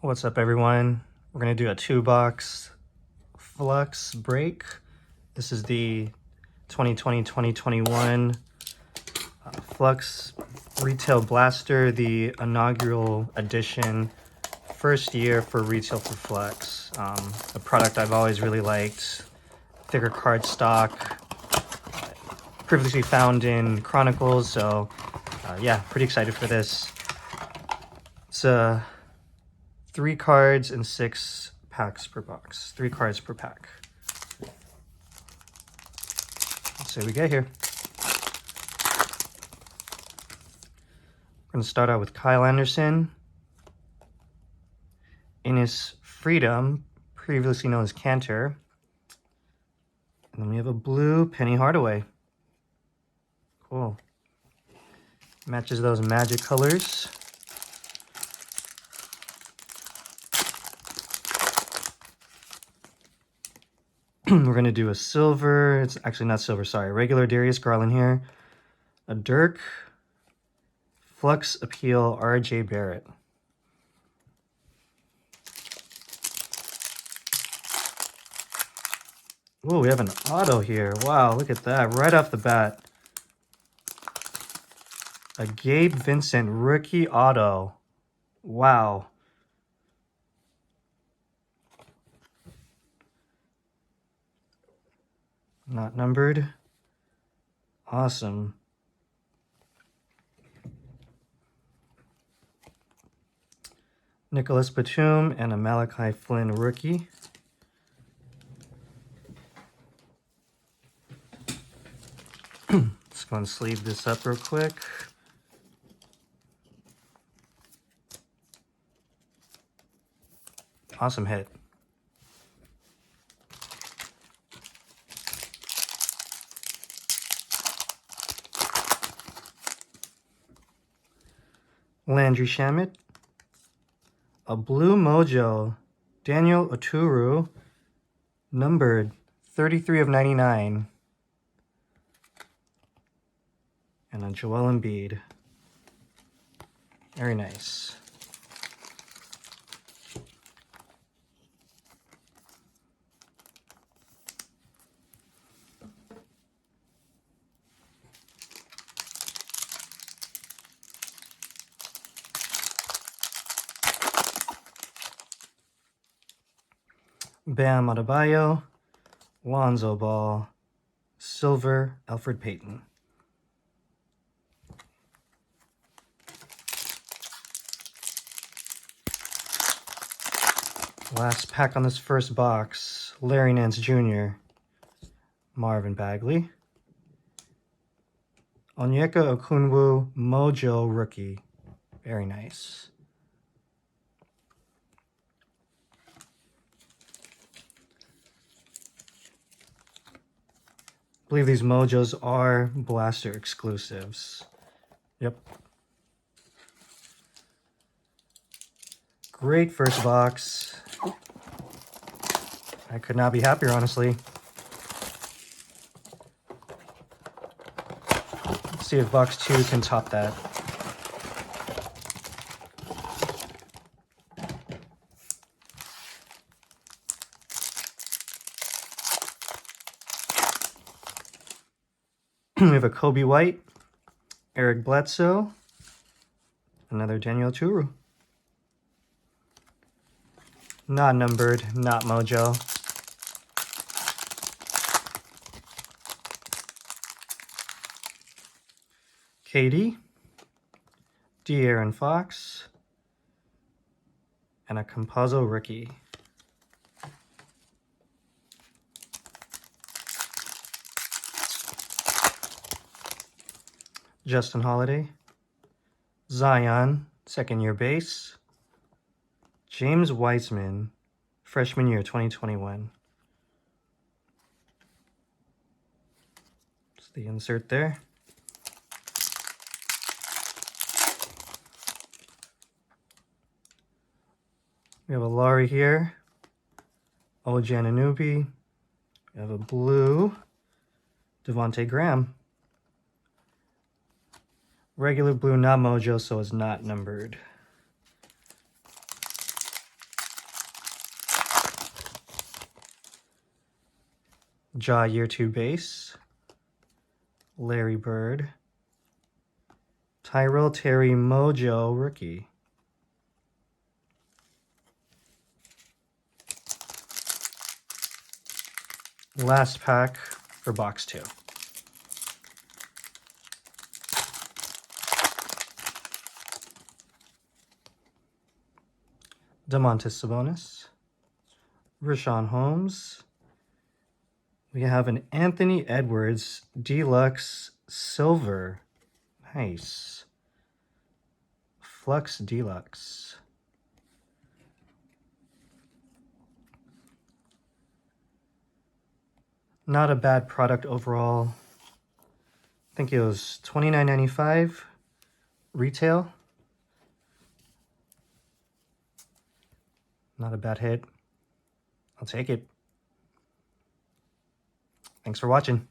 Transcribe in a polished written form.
What's up, everyone? We're going to do a 2-box Flux break. This is the 2020-2021 Flux Retail Blaster, the inaugural edition, first year for retail for Flux. A product I've always really liked, thicker card stock, previously found in Chronicles, so yeah, pretty excited for this. It's 3 cards and 6 packs per box. 3 cards per pack. Let's see what we get here. We're going to start out with Kyle Anderson. Innis Freedom, previously known as Cantor. And then we have a blue Penny Hardaway. Cool. Matches those Magic colors. We're going to do a silver. It's actually not silver, sorry. Regular Darius Garland here. A Dirk. Flux Appeal R.J. Barrett. Oh, we have an auto here. Wow, look at that. Right off the bat. A Gabe Vincent rookie auto. Wow. Not numbered. Awesome. Nicholas Batum and a Malachi Flynn rookie. Let's go and sleeve this up real quick. Awesome hit. Landry Shamet. A Blue Mojo, Daniel Oturu, numbered 33 of 99. And a Joel Embiid. Very nice. Bam Adebayo, Lonzo Ball, silver Alfred Payton. Last pack on this first box, Larry Nance Jr., Marvin Bagley, Onyeka Okongwu Mojo rookie. Very nice. I believe these Mojos are Blaster exclusives. Yep. Great first box. I could not be happier, honestly. Let's see if box 2 can top that. We have a Kobe White, Eric Bledsoe, another Daniel Oturu. Not numbered, not Mojo. Katie, De'Aaron Fox, and a Campazzo rookie. Justin Holiday, Zion, second-year base, James Wiseman, freshman year 2021. That's the insert there. We have a Laurie here, OG Anunoby. We have a blue Devontae Graham. Regular blue, not Mojo, so it's not numbered. Jaw Year 2 base. Larry Bird. Tyrell Terry Mojo rookie. Last pack for box 2. Domantas Sabonis. Rashawn Holmes. We have an Anthony Edwards Deluxe Silver. Nice. Flux Deluxe. Not a bad product overall. I think it was $29.95 retail. Not a bad hit. I'll take it. Thanks for watching.